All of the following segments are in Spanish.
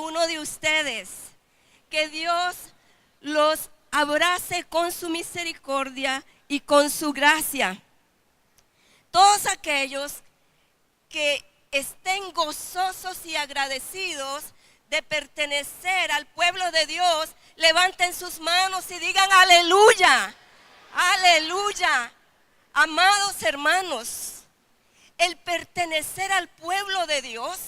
uno de ustedes. Que Dios los abrace con su misericordia y con su gracia. Todos aquellos que estén gozosos y agradecidos de pertenecer al pueblo de Dios, levanten sus manos y digan aleluya, aleluya. Amados hermanos, el pertenecer al pueblo de Dios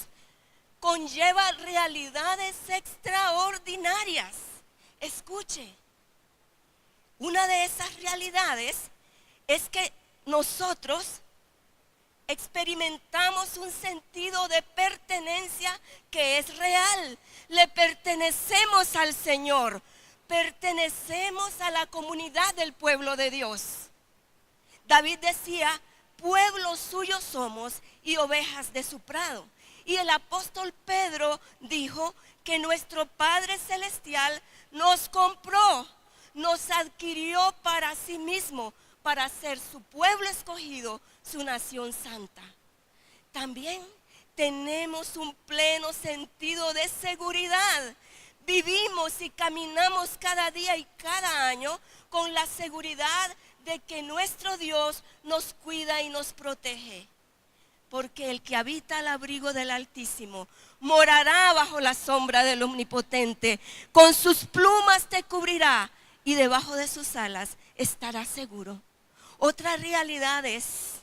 conlleva realidades extraordinarias. Escuche, una de esas realidades es que nosotros experimentamos un sentido de pertenencia que es real. Le pertenecemos al Señor, pertenecemos a la comunidad del pueblo de Dios. David decía, pueblo suyo somos y ovejas de su prado. Y el apóstol Pedro dijo que nuestro Padre Celestial nos compró, nos adquirió para sí mismo, para ser su pueblo escogido, su nación santa. También tenemos un pleno sentido de seguridad. Vivimos y caminamos cada día y cada año con la seguridad de que nuestro Dios nos cuida y nos protege. Porque el que habita al abrigo del Altísimo morará bajo la sombra del Omnipotente. Con sus plumas te cubrirá y debajo de sus alas estarás seguro. Otra realidad es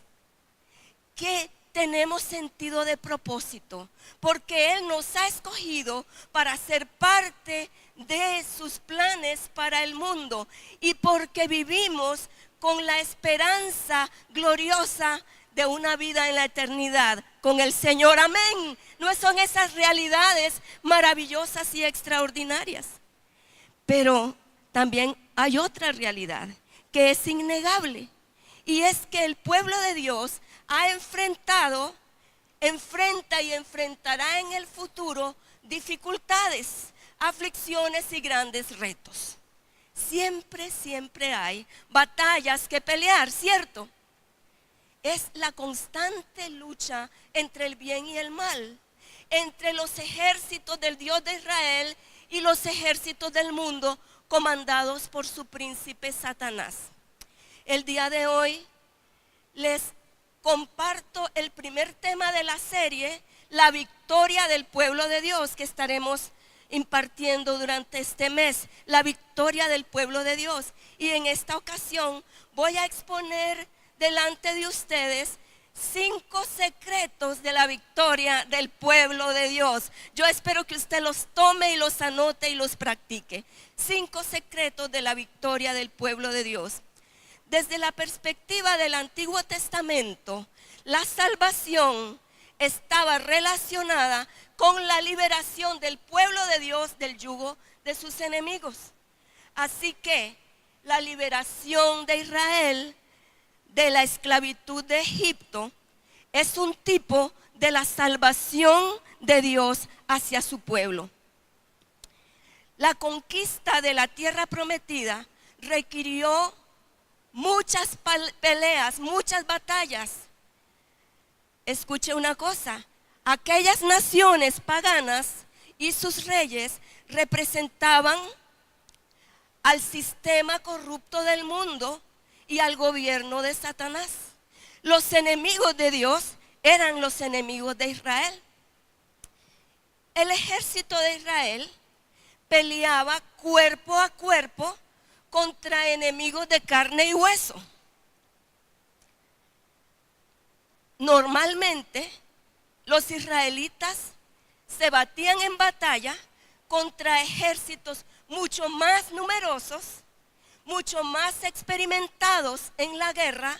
que tenemos sentido de propósito, porque Él nos ha escogido para ser parte de sus planes para el mundo y porque vivimos con la esperanza gloriosa de una vida en la eternidad con el Señor. Amén. ¿No son esas realidades maravillosas y extraordinarias? Pero también hay otra realidad que es innegable, y es que el pueblo de Dios ha enfrenta y enfrentará en el futuro dificultades, aflicciones y grandes retos. Siempre hay batallas que pelear, ¿cierto? Es la constante lucha entre el bien y el mal, entre los ejércitos del Dios de Israel y los ejércitos del mundo comandados por su príncipe Satanás. El día de hoy les comparto el primer tema de la serie, la victoria del pueblo de Dios, que estaremos impartiendo durante este mes, la victoria del pueblo de Dios. Y en esta ocasión voy a exponer delante de ustedes 5 secretos de la victoria del pueblo de Dios. Yo espero que usted los tome y los anote y los practique. 5 secretos de la victoria del pueblo de Dios. Desde la perspectiva del Antiguo Testamento, la salvación estaba relacionada con la liberación del pueblo de Dios del yugo de sus enemigos. Así que la liberación de Israel de la esclavitud de Egipto es un tipo de la salvación de Dios hacia su pueblo. La conquista de la tierra prometida requirió muchas peleas, muchas batallas. Escuche una cosa, aquellas naciones paganas y sus reyes representaban al sistema corrupto del mundo y al gobierno de Satanás. Los enemigos de Dios eran los enemigos de Israel. El ejército de Israel peleaba cuerpo a cuerpo contra enemigos de carne y hueso. Normalmente los israelitas se batían en batalla contra ejércitos mucho más numerosos, mucho más experimentados en la guerra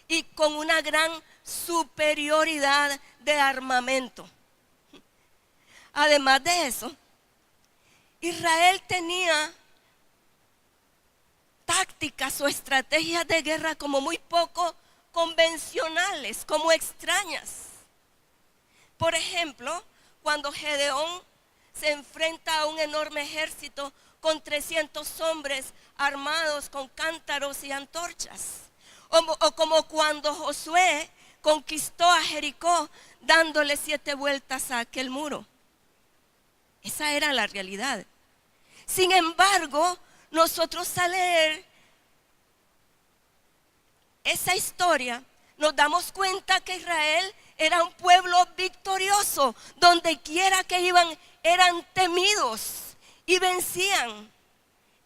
y con una gran superioridad de armamento. Además de eso, Israel tenía tácticas o estrategias de guerra como muy poco convencionales, como extrañas. Por ejemplo, cuando Gedeón se enfrenta a un enorme ejército con 300 hombres armados con cántaros y antorchas, o como cuando Josué conquistó a Jericó dándole 7 vueltas a aquel muro. Esa era la realidad. Sin embargo, nosotros al leer esa historia, nos damos cuenta que Israel era un pueblo victorioso. Donde quiera que iban, eran temidos y vencían.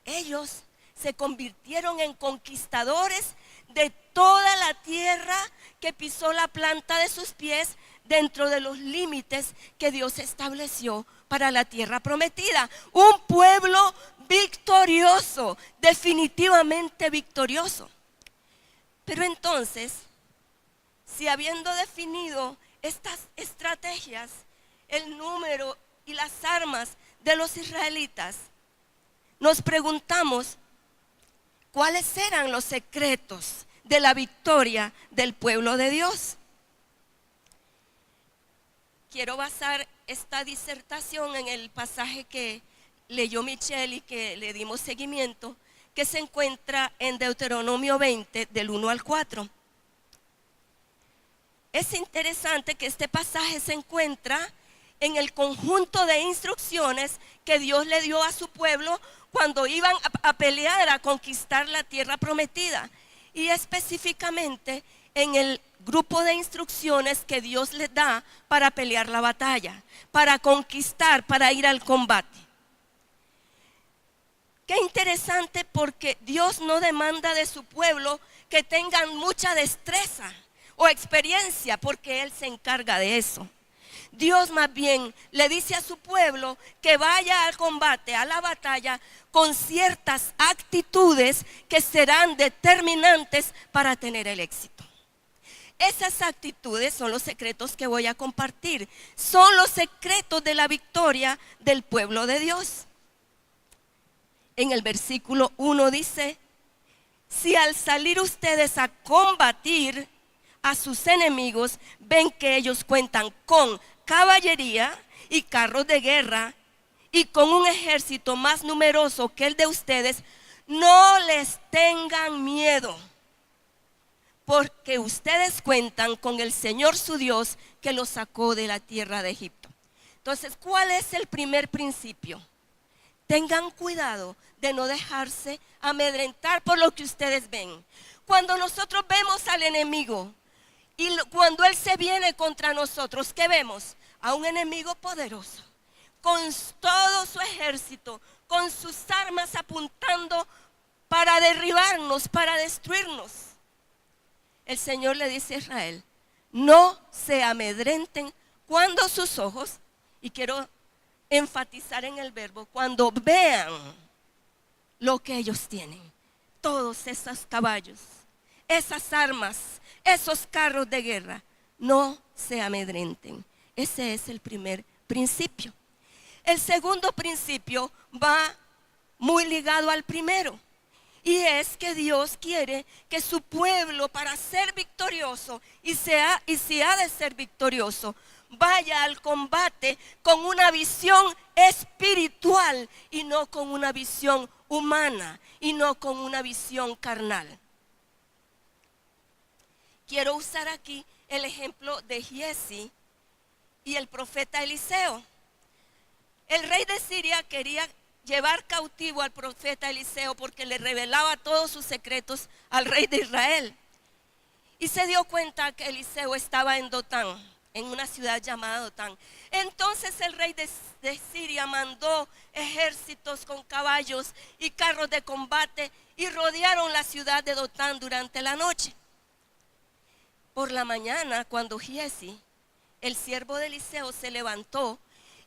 Ellos se convirtieron en conquistadores de toda la tierra que pisó la planta de sus pies, dentro de los límites que Dios estableció para la tierra prometida. Un pueblo victorioso, definitivamente victorioso. Pero entonces, si habiendo definido estas estrategias, el número y las armas de los israelitas, nos preguntamos cuáles eran los secretos de la victoria del pueblo de Dios. Quiero basar esta disertación en el pasaje que leyó Michelle y que le dimos seguimiento, que se encuentra en Deuteronomio 20, del 1 al 4. Es interesante que este pasaje se encuentra en el conjunto de instrucciones que Dios le dio a su pueblo cuando iban a pelear, a conquistar la tierra prometida. Y específicamente en el grupo de instrucciones que Dios les da para pelear la batalla, para conquistar, para ir al combate. Qué interesante, porque Dios no demanda de su pueblo que tengan mucha destreza o experiencia, porque Él se encarga de eso. Dios más bien le dice a su pueblo que vaya al combate, a la batalla, con ciertas actitudes que serán determinantes para tener el éxito. Esas actitudes son los secretos que voy a compartir. Son los secretos de la victoria del pueblo de Dios. En el versículo 1 dice: si al salir ustedes a combatir a sus enemigos, ven que ellos cuentan con caballería y carros de guerra y con un ejército más numeroso que el de ustedes, no les tengan miedo, porque ustedes cuentan con el Señor su Dios, que los sacó de la tierra de Egipto. Entonces, ¿cuál es el primer principio? Tengan cuidado de no dejarse amedrentar por lo que ustedes ven. Cuando nosotros vemos al enemigo y cuando él se viene contra nosotros, ¿qué vemos? A un enemigo poderoso, con todo su ejército, con sus armas apuntando para derribarnos, para destruirnos. El Señor le dice a Israel: no se amedrenten cuando sus ojos, y quiero enfatizar en el verbo, cuando vean lo que ellos tienen, todos esos caballos, esas armas, esos carros de guerra, no se amedrenten. Ese es el primer principio. El segundo principio va muy ligado al primero, y es que Dios quiere que su pueblo, para ser victorioso, y si ha de ser victorioso, vaya al combate con una visión espiritual y no con una visión humana y no con una visión carnal. Quiero usar aquí el ejemplo de Giesi y el profeta Eliseo. El rey de Siria quería llevar cautivo al profeta Eliseo porque le revelaba todos sus secretos al rey de Israel. Y se dio cuenta que Eliseo estaba en Dotán, en una ciudad llamada Dotán. Entonces el rey de Siria mandó ejércitos con caballos y carros de combate y rodearon la ciudad de Dotán durante la noche. Por la mañana, cuando Giesi, el siervo de Eliseo, se levantó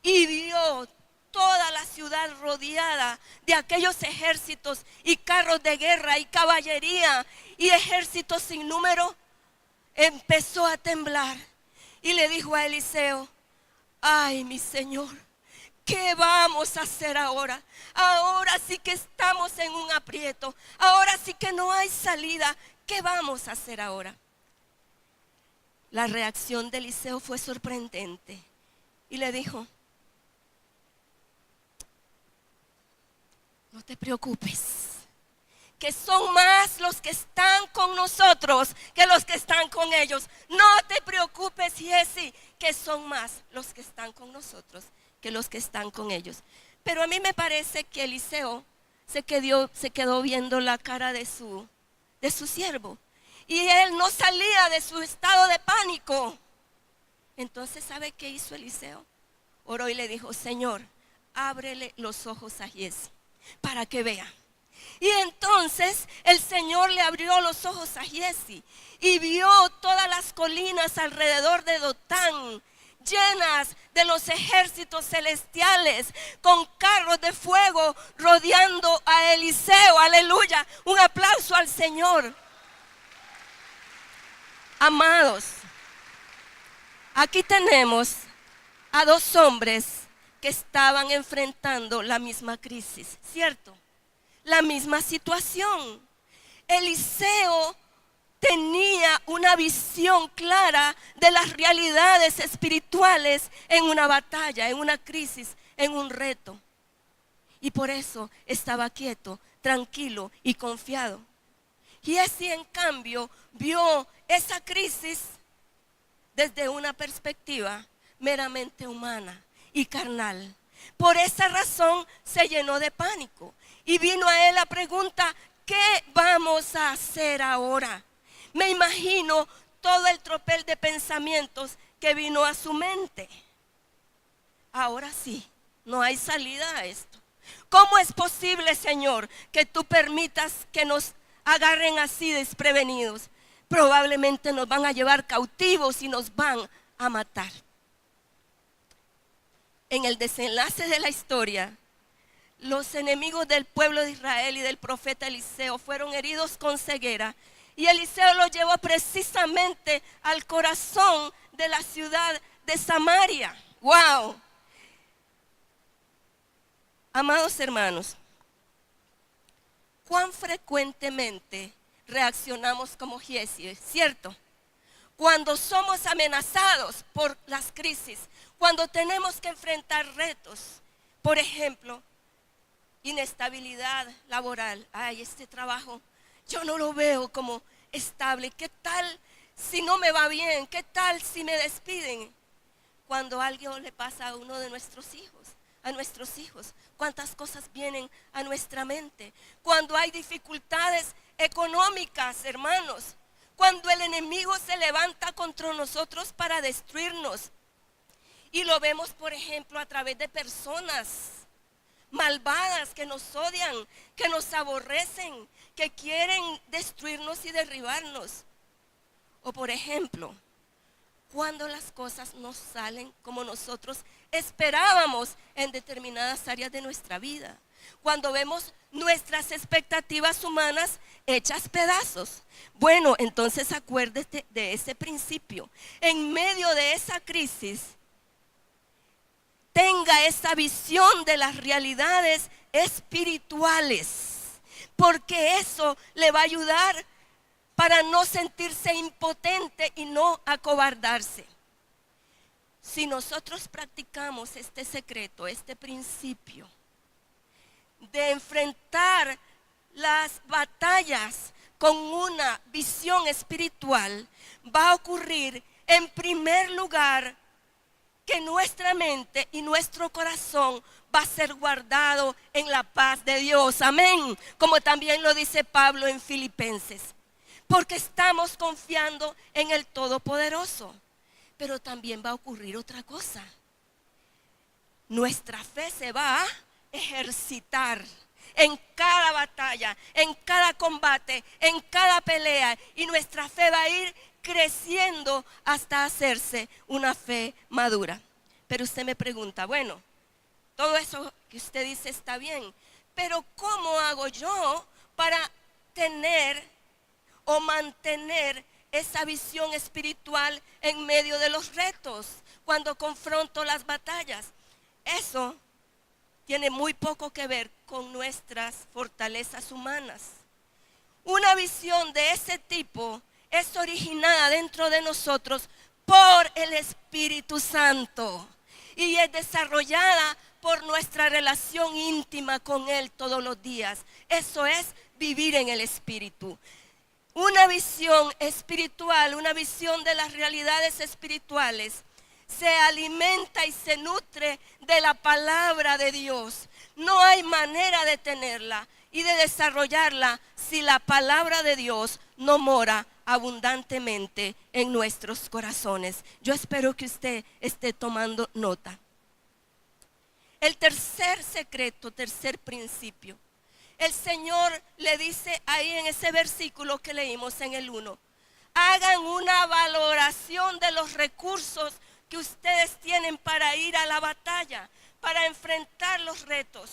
y vio toda la ciudad rodeada de aquellos ejércitos y carros de guerra y caballería y ejércitos sin número, empezó a temblar y le dijo a Eliseo: ay, mi señor, ¿qué vamos a hacer ahora? Ahora sí que estamos en un aprieto, ahora sí que no hay salida. ¿Qué vamos a hacer ahora? La reacción de Eliseo fue sorprendente y le dijo: no te preocupes, que son más los que están con nosotros que los que están con ellos. No te preocupes, Giesi, que son más los que están con nosotros que los que están con ellos. Pero a mí me parece que Eliseo se quedó viendo la cara de su siervo. Y él no salía de su estado de pánico. Entonces, ¿sabe qué hizo Eliseo? Oró y le dijo: Señor, ábrele los ojos a Giezi para que vea. Y entonces el Señor le abrió los ojos a Giezi y vio todas las colinas alrededor de Dotán llenas de los ejércitos celestiales, con carros de fuego rodeando a Eliseo. Aleluya, un aplauso al Señor. Amados, aquí tenemos a dos hombres que estaban enfrentando la misma crisis, ¿cierto? La misma situación. Eliseo tenía una visión clara de las realidades espirituales en una batalla, en una crisis, en un reto. Y por eso estaba quieto, tranquilo y confiado. Giezi, en cambio, vio esa crisis desde una perspectiva meramente humana y carnal. Por esa razón se llenó de pánico y vino a él la pregunta: ¿qué vamos a hacer ahora? Me imagino todo el tropel de pensamientos que vino a su mente. Ahora sí, no hay salida a esto. ¿Cómo es posible, Señor, que tú permitas que nos agarren así desprevenidos? Probablemente nos van a llevar cautivos y nos van a matar. En el desenlace de la historia, los enemigos del pueblo de Israel y del profeta Eliseo fueron heridos con ceguera, y Eliseo los llevó precisamente al corazón de la ciudad de Samaria. ¡Wow! Amados hermanos, ¿cuán frecuentemente reaccionamos como Giezi, cierto? Cuando somos amenazados por las crisis, cuando tenemos que enfrentar retos, por ejemplo, inestabilidad laboral. Ay, este trabajo yo no lo veo como estable. ¿Qué tal si no me va bien? ¿Qué tal si me despiden? Cuando algo le pasa a uno de nuestros hijos, cuántas cosas vienen a nuestra mente. Cuando hay dificultades económicas, hermanos, cuando el enemigo se levanta contra nosotros para destruirnos. Y lo vemos, por ejemplo, a través de personas malvadas que nos odian, que nos aborrecen, que quieren destruirnos y derribarnos. O por ejemplo, cuando las cosas no salen como nosotros esperábamos en determinadas áreas de nuestra vida. Cuando vemos nuestras expectativas humanas hechas pedazos. Bueno, entonces acuérdate de ese principio. En medio de esa crisis, tenga esa visión de las realidades espirituales, porque eso le va a ayudar para no sentirse impotente y no acobardarse. Si nosotros practicamos este secreto, este principio de enfrentar las batallas con una visión espiritual, va a ocurrir en primer lugar que nuestra mente y nuestro corazón va a ser guardado en la paz de Dios. Amén. Como también lo dice Pablo en Filipenses. Porque estamos confiando en el Todopoderoso. Pero también va a ocurrir otra cosa. Nuestra fe se va a ejercitar en cada batalla, en cada combate, en cada pelea. Y nuestra fe va a ir creciendo hasta hacerse una fe madura. Pero usted me pregunta, bueno, todo eso que usted dice está bien, pero ¿cómo hago yo para tener o mantener esa visión espiritual en medio de los retos, cuando confronto las batallas? Eso tiene muy poco que ver con nuestras fortalezas humanas. Una visión de ese tipo es originada dentro de nosotros por el Espíritu Santo y es desarrollada por nuestra relación íntima con Él todos los días. Eso es vivir en el Espíritu. Una visión espiritual, una visión de las realidades espirituales se alimenta y se nutre de la palabra de Dios. No hay manera de tenerla y de desarrollarla si la palabra de Dios no mora abundantemente en nuestros corazones. Yo espero que usted esté tomando nota. El tercer secreto, tercer principio. El Señor le dice ahí en ese versículo que leímos en el 1. Hagan una valoración de los recursos que ustedes tienen para ir a la batalla, para enfrentar los retos,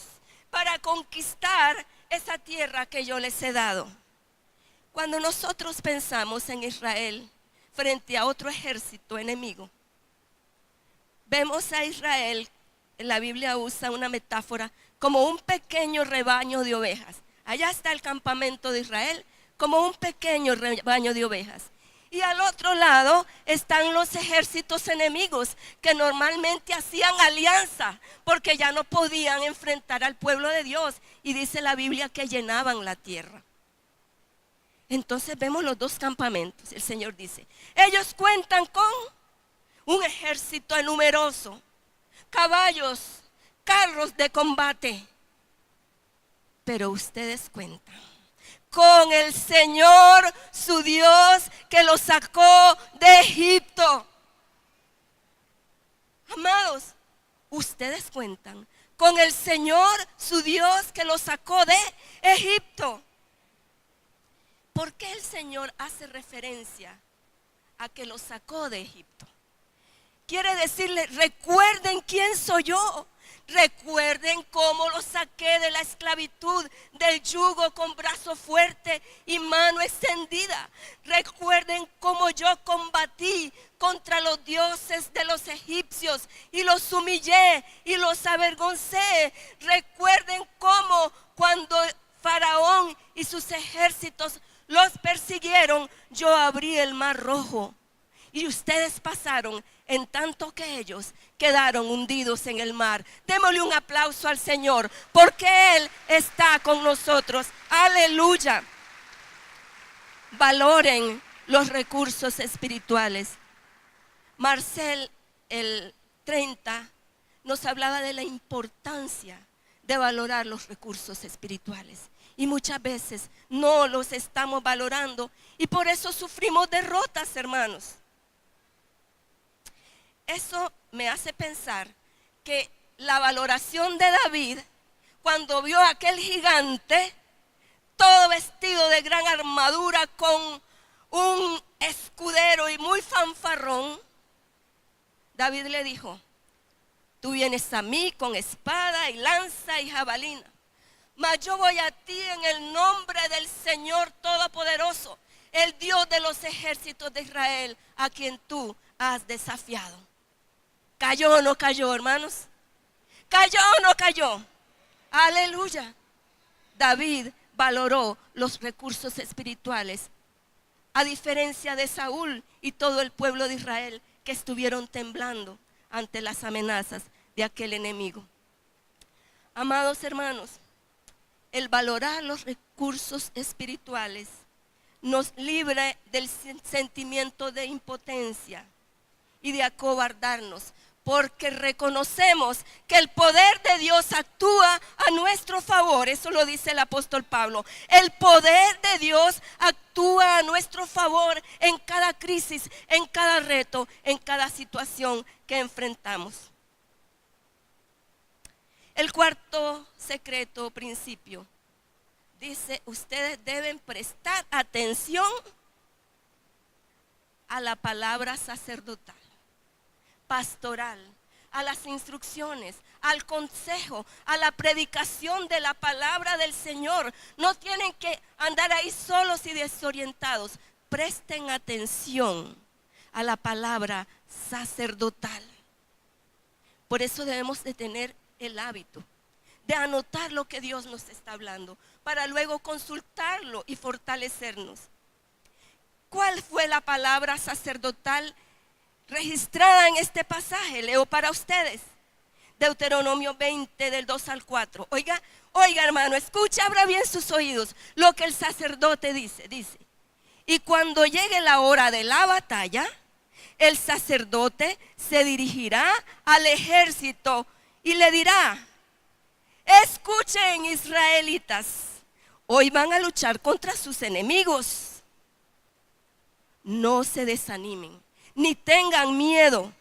para conquistar esa tierra que yo les he dado. Cuando nosotros pensamos en Israel frente a otro ejército enemigo, vemos a Israel, la Biblia usa una metáfora, como un pequeño rebaño de ovejas. Allá está el campamento de Israel, como un pequeño rebaño de ovejas. Y al otro lado están los ejércitos enemigos que normalmente hacían alianza porque ya no podían enfrentar al pueblo de Dios. Y dice la Biblia que llenaban la tierra. Entonces vemos los dos campamentos. El Señor dice, ellos cuentan con un ejército numeroso, caballos, carros de combate. Pero ustedes cuentan con el Señor su Dios que los sacó de Egipto. Amados, ustedes cuentan con el Señor su Dios que los sacó de Egipto. ¿Por qué el Señor hace referencia a que los sacó de Egipto? Quiere decirle, recuerden quién soy yo. Recuerden cómo los saqué de la esclavitud, del yugo con brazo fuerte y mano extendida. Recuerden cómo yo combatí contra los dioses de los egipcios y los humillé y los avergoncé. Recuerden cómo cuando Faraón y sus ejércitos los persiguieron, yo abrí el mar rojo y ustedes pasaron, en tanto que ellos quedaron hundidos en el mar. Démosle un aplauso al Señor, porque Él está con nosotros. Aleluya. Valoren los recursos espirituales. Marcel, el 30, nos hablaba de la importancia de valorar los recursos espirituales. Y muchas veces no los estamos valorando y por eso sufrimos derrotas, hermanos. Eso me hace pensar que la valoración de David, cuando vio a aquel gigante, todo vestido de gran armadura, con un escudero y muy fanfarrón, David le dijo, tú vienes a mí con espada y lanza y jabalina, mas yo voy a ti en el nombre del Señor Todopoderoso, el Dios de los ejércitos de Israel, a quien tú has desafiado. ¿Cayó o no cayó, hermanos? ¿Cayó o no cayó? Aleluya. David valoró los recursos espirituales, a diferencia de Saúl y todo el pueblo de Israel que estuvieron temblando ante las amenazas de aquel enemigo. Amados hermanos, el valorar los recursos espirituales nos libra del sentimiento de impotencia y de acobardarnos, porque reconocemos que el poder de Dios actúa a nuestro favor. Eso lo dice el apóstol Pablo. El poder de Dios actúa a nuestro favor en cada crisis, en cada reto, en cada situación que enfrentamos. El cuarto secreto, principio, dice, ustedes deben prestar atención a la palabra sacerdotal, pastoral, a las instrucciones, al consejo, a la predicación de la palabra del Señor. No tienen que andar ahí solos y desorientados. Presten atención a la palabra sacerdotal. Por eso debemos de tener el hábito de anotar lo que Dios nos está hablando, para luego consultarlo y fortalecernos. ¿Cuál fue la palabra sacerdotal registrada en este pasaje? Leo para ustedes Deuteronomio 20 del 2 al 4. Oiga hermano, escucha, abra bien sus oídos lo que el sacerdote dice. Dice, y cuando llegue la hora de la batalla, el sacerdote se dirigirá al ejército y le dirá: escuchen, israelitas, hoy van a luchar contra sus enemigos. No se desanimen, ni tengan miedo.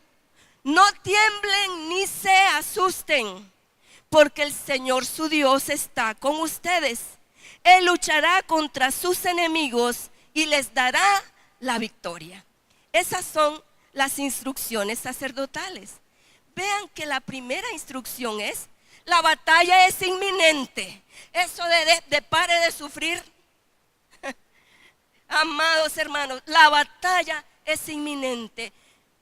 No tiemblen ni se asusten, porque el Señor su Dios está con ustedes. Él luchará contra sus enemigos y les dará la victoria. Esas son las instrucciones sacerdotales. Vean que la primera instrucción es: la batalla es inminente. Eso de pare de sufrir. Amados hermanos, la batalla es inminente.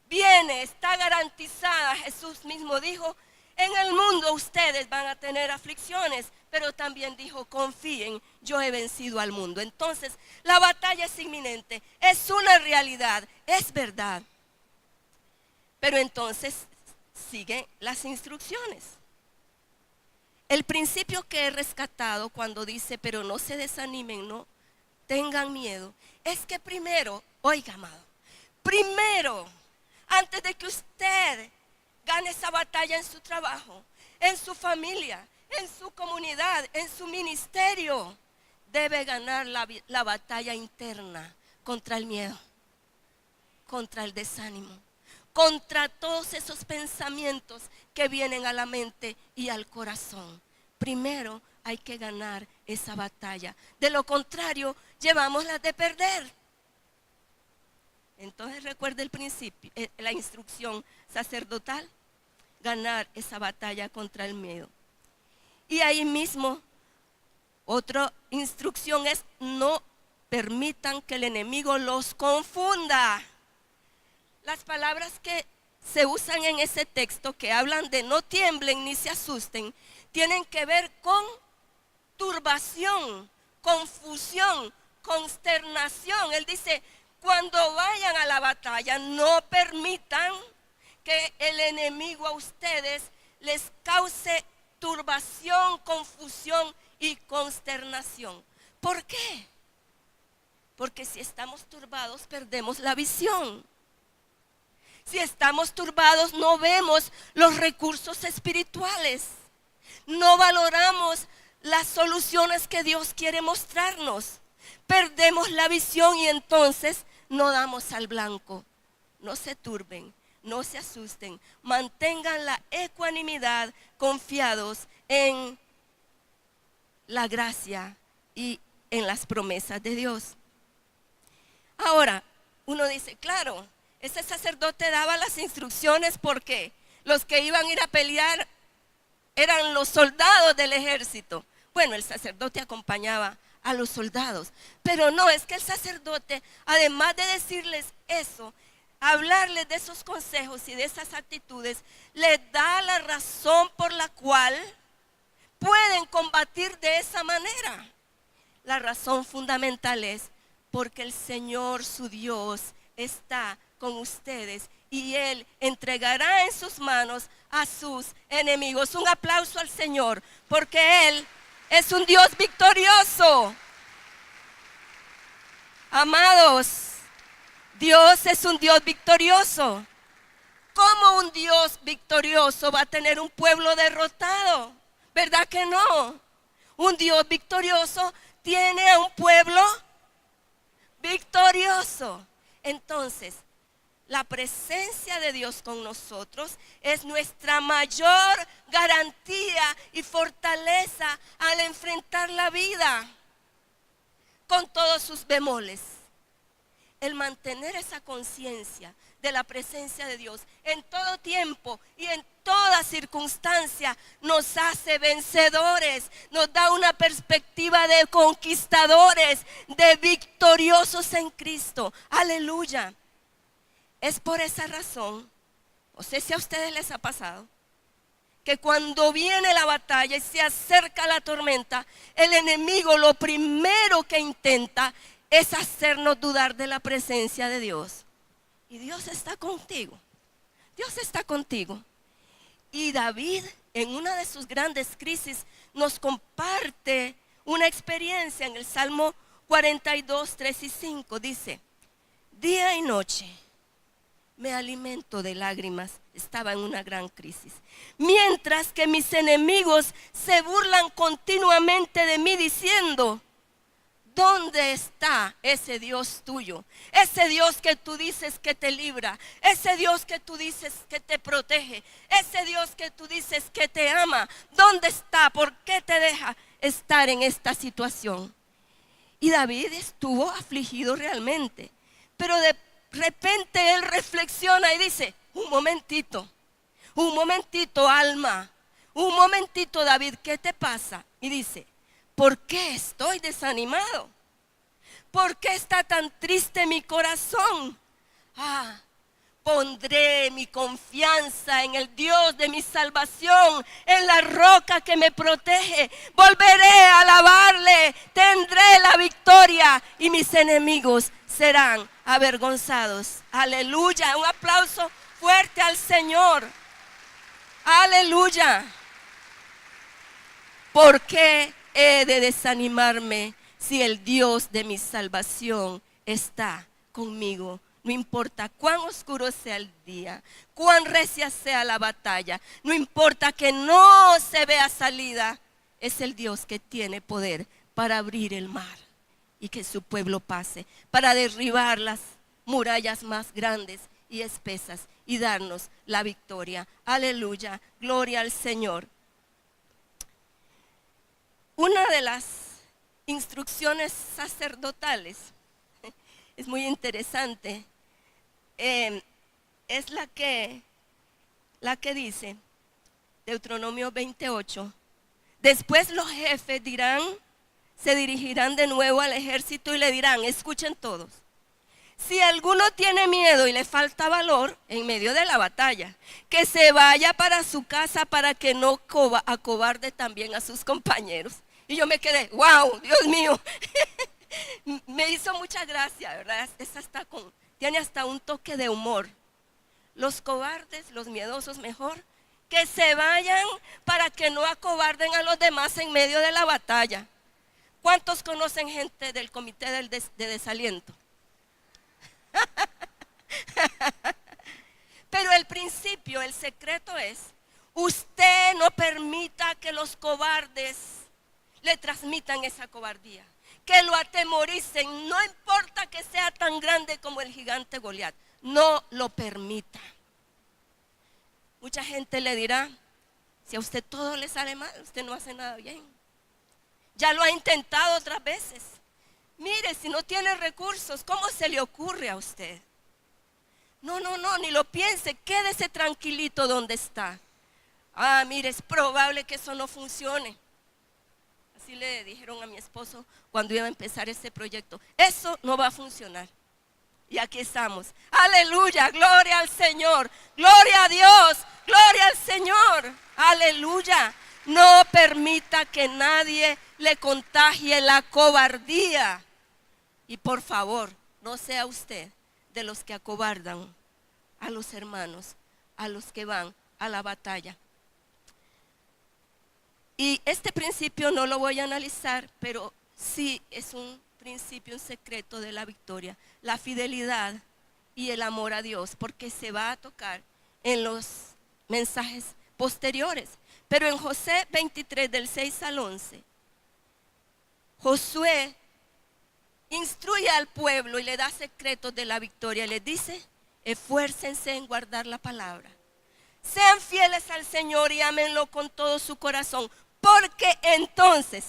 Viene, está garantizada. Jesús mismo dijo: en el mundo ustedes van a tener aflicciones, pero también dijo: confíen, yo he vencido al mundo. Entonces, la batalla es inminente, es una realidad, es verdad. Pero entonces siguen las instrucciones. El principio que he rescatado cuando dice: pero no se desanimen, no tengan miedo, es que primero, oiga amado, primero, antes de que usted gane esa batalla en su trabajo, en su familia, en su comunidad, en su ministerio, debe ganar la batalla interna contra el miedo, contra el desánimo, contra todos esos pensamientos que vienen a la mente y al corazón. Primero hay que ganar esa batalla. De lo contrario, llevamos la de perder. Entonces recuerde el principio, la instrucción sacerdotal: ganar esa batalla contra el miedo. Y ahí mismo, otra instrucción es: no permitan que el enemigo los confunda. Las palabras que se usan en ese texto, que hablan de no tiemblen ni se asusten, tienen que ver con turbación, confusión, consternación. Él dice: cuando vayan a la batalla, no permitan que el enemigo a ustedes les cause turbación, confusión y consternación. ¿Por qué? Porque si estamos turbados, perdemos la visión. Si estamos turbados, no vemos los recursos espirituales. No valoramos las soluciones que Dios quiere mostrarnos. Perdemos la visión y entonces no damos al blanco. No se turben, no se asusten. Mantengan la ecuanimidad, confiados en la gracia y en las promesas de Dios. Ahora, uno dice: claro, ese sacerdote daba las instrucciones porque los que iban a ir a pelear eran los soldados del ejército. Bueno, el sacerdote acompañaba a los soldados, pero no, es que el sacerdote, además de decirles eso, hablarles de esos consejos y de esas actitudes, les da la razón por la cual pueden combatir de esa manera. La razón fundamental es porque el Señor su Dios está con ustedes y Él entregará en sus manos a sus enemigos. Un aplauso al Señor, porque Él es un Dios victorioso. Amados, Dios es un Dios victorioso. ¿Cómo un Dios victorioso va a tener un pueblo derrotado? ¿Verdad que no? Un Dios victorioso tiene a un pueblo victorioso. Entonces, la presencia de Dios con nosotros es nuestra mayor garantía y fortaleza al enfrentar la vida con todos sus bemoles. El mantener esa conciencia de la presencia de Dios en todo tiempo y en toda circunstancia nos hace vencedores, nos da una perspectiva de conquistadores, de victoriosos en Cristo. Aleluya. Es por esa razón, no sé si a ustedes les ha pasado, que cuando viene la batalla y se acerca la tormenta, el enemigo lo primero que intenta es hacernos dudar de la presencia de Dios. Y Dios está contigo, Dios está contigo. Y David, en una de sus grandes crisis, nos comparte una experiencia en el Salmo 42, 3 y 5. Dice: día y noche me alimento de lágrimas. Estaba en una gran crisis. Mientras que mis enemigos se burlan continuamente de mí diciendo: ¿dónde está ese Dios tuyo? Ese Dios que tú dices que te libra, ese Dios que tú dices que te protege, ese Dios que tú dices que te ama. ¿Dónde está? ¿Por qué te deja estar en esta situación? Y David estuvo afligido realmente, pero de repente él reflexiona y dice: un momentito, alma, un momentito, David, ¿qué te pasa? Y dice: ¿por qué estoy desanimado? ¿Por qué está tan triste mi corazón? Pondré mi confianza en el Dios de mi salvación, en la roca que me protege. Volveré a alabarle, tendré la victoria y mis enemigos serán avergonzados. Aleluya, un aplauso fuerte al Señor. Aleluya. ¿Por qué he de desanimarme si el Dios de mi salvación está conmigo? No importa cuán oscuro sea el día, cuán recia sea la batalla, no importa que no se vea salida, es el Dios que tiene poder para abrir el mar y que su pueblo pase, para derribar las murallas más grandes y espesas y darnos la victoria. Aleluya, gloria al Señor. Una de las instrucciones sacerdotales es muy interesante. Es la que dice Deuteronomio 28. Después los jefes se dirigirán de nuevo al ejército y le dirán: escuchen todos, si alguno tiene miedo y le falta valor en medio de la batalla, que se vaya para su casa para que no acobarde también a sus compañeros. Y yo me quedé: wow, Dios mío. Me hizo mucha gracia, ¿verdad? Tiene hasta un toque de humor. Los cobardes, los miedosos, mejor que se vayan para que no acobarden a los demás en medio de la batalla. ¿Cuántos conocen gente del comité de desaliento? Pero el principio, el secreto es: usted no permita que los cobardes le transmitan esa cobardía, que lo atemoricen, no importa que sea tan grande como el gigante Goliat, no lo permita. Mucha gente le dirá: si a usted todo le sale mal, usted no hace nada bien. Ya lo ha intentado otras veces. Mire, si no tiene recursos, ¿cómo se le ocurre a usted? No, ni lo piense, quédese tranquilito donde está. Mire, es probable que eso no funcione. Así le dijeron a mi esposo cuando iba a empezar este proyecto: eso no va a funcionar. Y aquí estamos. Aleluya, gloria al Señor, gloria a Dios, gloria al Señor. Aleluya. No permita que nadie le contagie la cobardía. Y por favor, no sea usted de los que acobardan a los hermanos, a los que van a la batalla. Y este principio no lo voy a analizar, pero sí es un principio, un secreto de la victoria: la fidelidad y el amor a Dios, porque se va a tocar en los mensajes posteriores. Pero en Josué 23, del 6 al 11, Josué instruye al pueblo y le da secretos de la victoria. Les dice: esfuércense en guardar la palabra, sean fieles al Señor y ámenlo con todo su corazón, porque entonces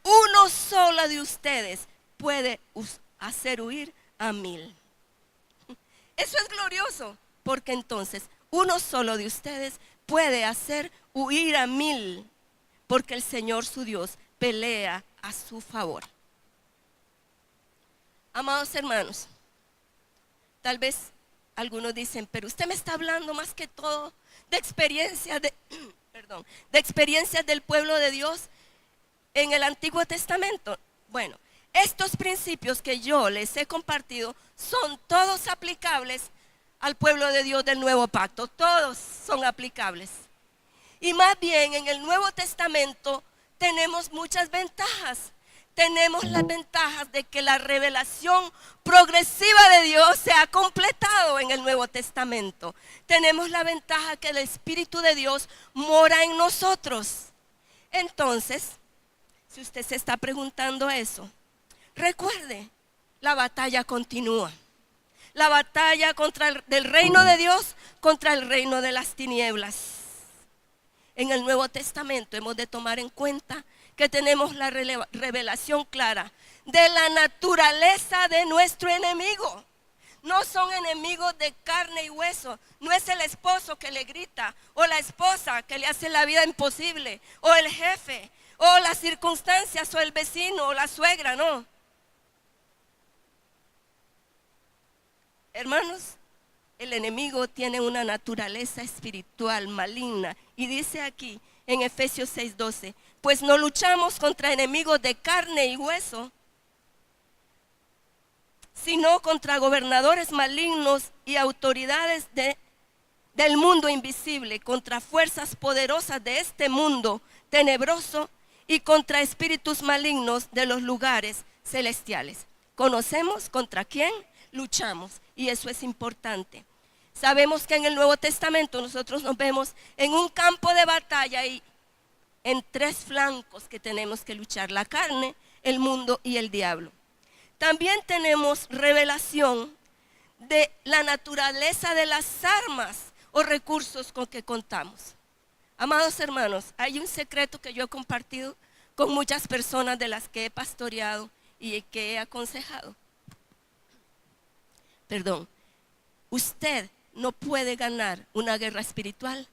uno solo de ustedes puede hacer huir a 1000. Eso es glorioso, porque entonces uno solo de ustedes puede hacer huir a 1000, porque el Señor su Dios pelea a su favor. Amados hermanos, tal vez algunos dicen: pero usted me está hablando más que todo de experiencias de experiencias del pueblo de Dios en el Antiguo Testamento. Bueno, estos principios que yo les he compartido son todos aplicables al pueblo de Dios del Nuevo Pacto. Todos son aplicables. Y más bien en el Nuevo Testamento tenemos muchas ventajas. tenemos las ventajas de que la revelación progresiva de Dios se ha completado en el Nuevo Testamento. Tenemos la ventaja que el Espíritu de Dios mora en nosotros. Entonces, si usted se está preguntando eso, recuerde, la batalla continúa. La batalla del reino de Dios contra el reino de las tinieblas. En el Nuevo Testamento hemos de tomar en cuenta que tenemos la revelación clara de la naturaleza de nuestro enemigo. No son enemigos de carne y hueso. No es el esposo que le grita, o la esposa que le hace la vida imposible, o el jefe, o las circunstancias, o el vecino, o la suegra, no. Hermanos, el enemigo tiene una naturaleza espiritual maligna. Y dice aquí en Efesios 6:12, pues no luchamos contra enemigos de carne y hueso, sino contra gobernadores malignos y autoridades del mundo invisible, contra fuerzas poderosas de este mundo tenebroso y contra espíritus malignos de los lugares celestiales. ¿Conocemos contra quién luchamos? Y eso es importante. Sabemos que en el Nuevo Testamento nosotros nos vemos en un campo de batalla y en tres flancos que tenemos que luchar: la carne, el mundo y el diablo. También tenemos revelación de la naturaleza de las armas o recursos con que contamos. Amados hermanos, hay un secreto que yo he compartido con muchas personas de las que he pastoreado y que he aconsejado. Usted no puede ganar una guerra espiritual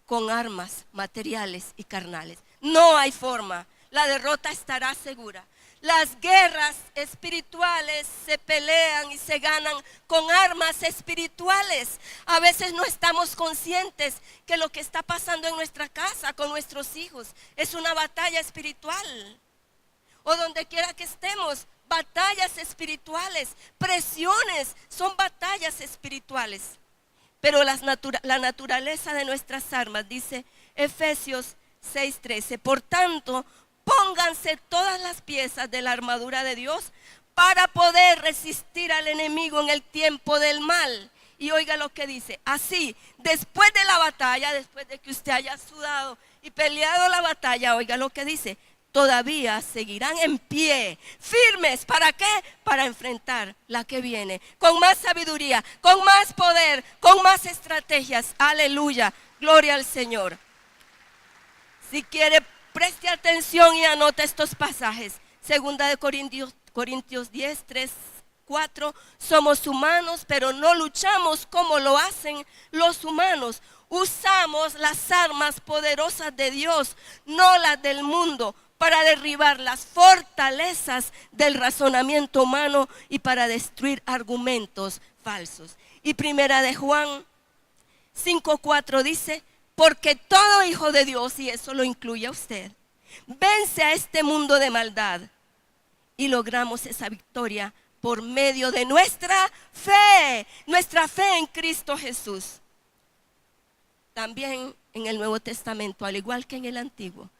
con armas materiales y carnales. No hay forma. La derrota estará segura. Las guerras espirituales se pelean y se ganan con armas espirituales. A veces no estamos conscientes que lo que está pasando en nuestra casa, con nuestros hijos, es una batalla espiritual. O donde quiera que estemos, batallas espirituales, presiones, son batallas espirituales. Pero la naturaleza de nuestras armas, dice Efesios 6:13, por tanto, pónganse todas las piezas de la armadura de Dios para poder resistir al enemigo en el tiempo del mal. Y oiga lo que dice: así, después de la batalla, después de que usted haya sudado y peleado la batalla, oiga lo que dice: todavía seguirán en pie, firmes. ¿Para qué? Para enfrentar la que viene, con más sabiduría, con más poder, con más estrategias. Aleluya, gloria al Señor. Si quiere, preste atención y anote estos pasajes. Segunda de Corintios 10, 3, 4. Somos humanos, pero no luchamos como lo hacen los humanos. Usamos las armas poderosas de Dios, no las del mundo, para derribar las fortalezas del razonamiento humano y para destruir argumentos falsos. Y primera de Juan 5:4 dice: porque todo hijo de Dios, y eso lo incluye a usted, vence a este mundo de maldad, y logramos esa victoria por medio de nuestra fe en Cristo Jesús. También en el Nuevo Testamento, al igual que en el Antiguo,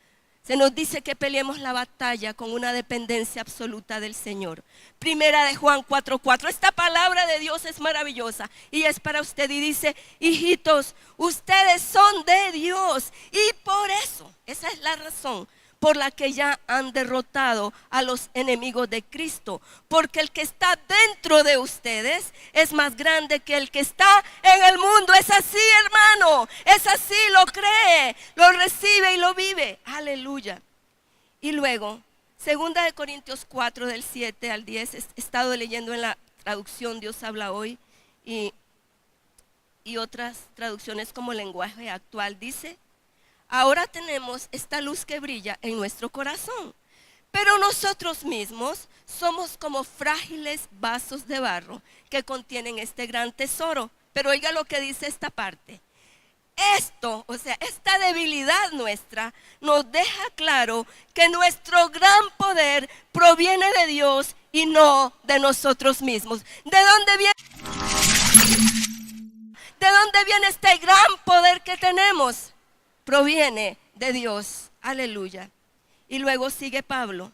se nos dice que peleemos la batalla con una dependencia absoluta del Señor. Primera de Juan 4:4. Esta palabra de Dios es maravillosa y es para usted. Y dice: hijitos, ustedes son de Dios. Y por eso, esa es la razón por la que ya han derrotado a los enemigos de Cristo. Porque el que está dentro de ustedes es más grande que el que está en el mundo. Es así, hermano, es así, lo cree, lo recibe y lo vive. Aleluya. Y luego, segunda de Corintios 4, del 7 al 10, he estado leyendo en la traducción Dios habla hoy y otras traducciones como lenguaje actual. Dice: ahora tenemos esta luz que brilla en nuestro corazón, pero nosotros mismos somos como frágiles vasos de barro que contienen este gran tesoro. Pero oiga lo que dice esta parte. Esto, o sea, esta debilidad nuestra nos deja claro que nuestro gran poder proviene de Dios y no de nosotros mismos. ¿De dónde viene este gran poder que tenemos? Proviene de Dios. Aleluya. Y luego sigue Pablo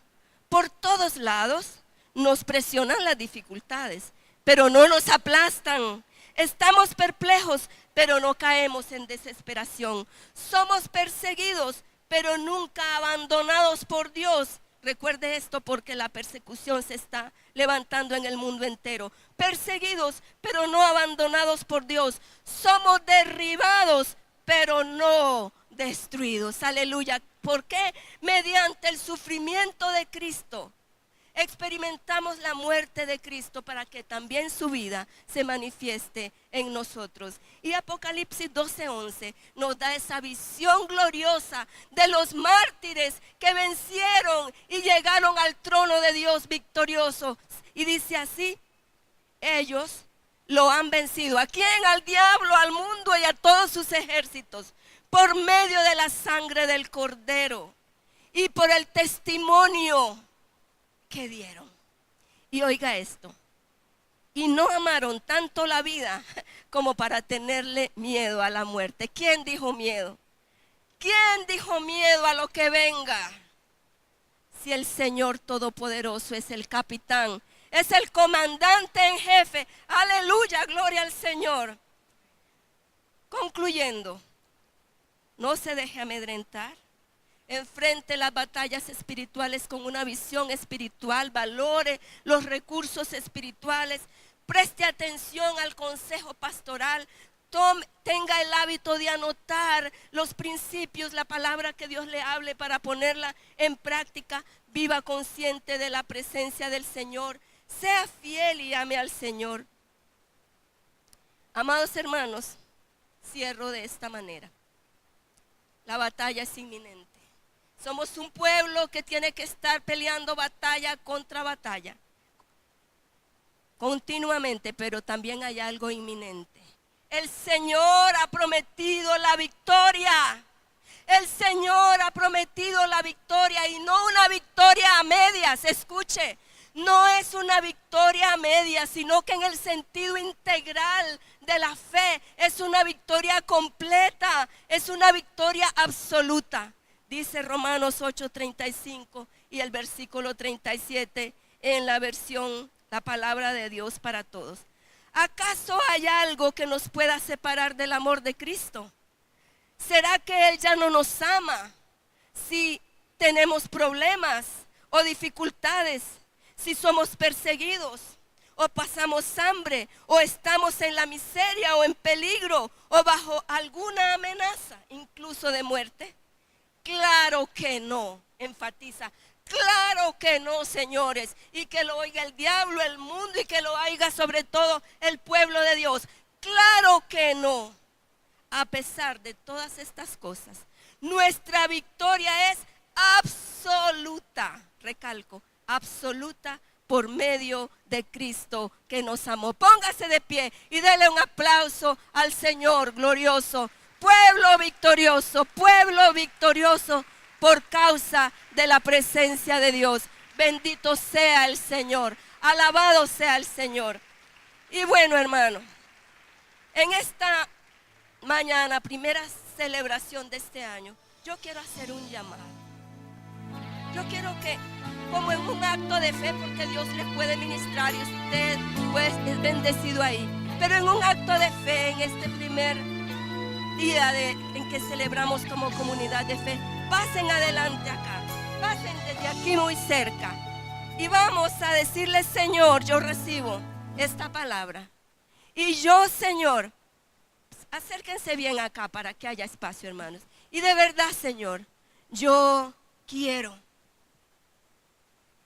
Por todos lados nos presionan las dificultades, pero no nos aplastan. Estamos perplejos, pero no caemos en desesperación. Somos perseguidos, pero nunca abandonados por Dios. Recuerde esto porque la persecución se está levantando en el mundo entero. Perseguidos, pero no abandonados por Dios. Somos derribados, pero no destruidos. Aleluya. ¿Por qué? Mediante el sufrimiento de Cristo experimentamos la muerte de Cristo para que también su vida se manifieste en nosotros. Y Apocalipsis 12:11 nos da esa visión gloriosa de los mártires que vencieron y llegaron al trono de Dios victoriosos. Y dice así: ellos lo han vencido. ¿A quién? Al diablo, al mundo y a todos sus ejércitos, por medio de la sangre del Cordero y por el testimonio que dieron. Y oiga esto: y no amaron tanto la vida como para tenerle miedo a la muerte. ¿Quién dijo miedo? ¿Quién dijo miedo a lo que venga? Si el Señor Todopoderoso es el capitán, es el comandante en jefe. Aleluya, gloria al Señor. Concluyendo, no se deje amedrentar. Enfrente las batallas espirituales con una visión espiritual, valore los recursos espirituales, preste atención al consejo pastoral, tenga el hábito de anotar los principios, la palabra que Dios le hable para ponerla en práctica, viva consciente de la presencia del Señor, sea fiel y ame al Señor. Amados hermanos, cierro de esta manera. La batalla es inminente. Somos un pueblo que tiene que estar peleando batalla contra batalla continuamente, pero también hay algo inminente. El Señor ha prometido la victoria. El Señor ha prometido la victoria, y no una victoria a medias. Escuche, no es una victoria a medias, sino que en el sentido integral de la fe es una victoria completa, es una victoria absoluta. Dice Romanos 8:35 y el versículo 37 en la versión La Palabra de Dios para Todos. ¿Acaso hay algo que nos pueda separar del amor de Cristo? ¿Será que Él ya no nos ama? Si tenemos problemas o dificultades, si somos perseguidos, o pasamos hambre, o estamos en la miseria o en peligro, o bajo alguna amenaza, incluso de muerte. Claro que no, enfatiza. Claro que no, señores, y que lo oiga el diablo, el mundo, y que lo oiga sobre todo el pueblo de Dios. Claro que no. A pesar de todas estas cosas, nuestra victoria es absoluta, recalco, absoluta, por medio de Cristo que nos amó. Póngase de pie y dele un aplauso al Señor glorioso. Pueblo victorioso por causa de la presencia de Dios. Bendito sea el Señor, alabado sea el Señor. Y bueno, hermano, en esta mañana, primera celebración de este año, yo quiero hacer un llamado. Yo quiero que, como en un acto de fe, porque Dios le puede ministrar y usted pues es bendecido ahí, pero en un acto de fe, en este primer día en que celebramos como comunidad de fe, pasen adelante acá, pasen desde aquí muy cerca, y vamos a decirle: Señor, yo recibo esta palabra, y yo, Señor, acérquense bien acá para que haya espacio, hermanos, y de verdad, Señor, yo quiero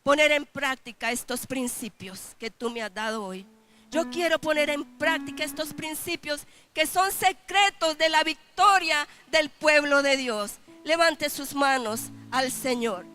poner en práctica estos principios que tú me has dado hoy. Yo quiero poner en práctica estos principios que son secretos de la victoria del pueblo de Dios. Levante sus manos al Señor.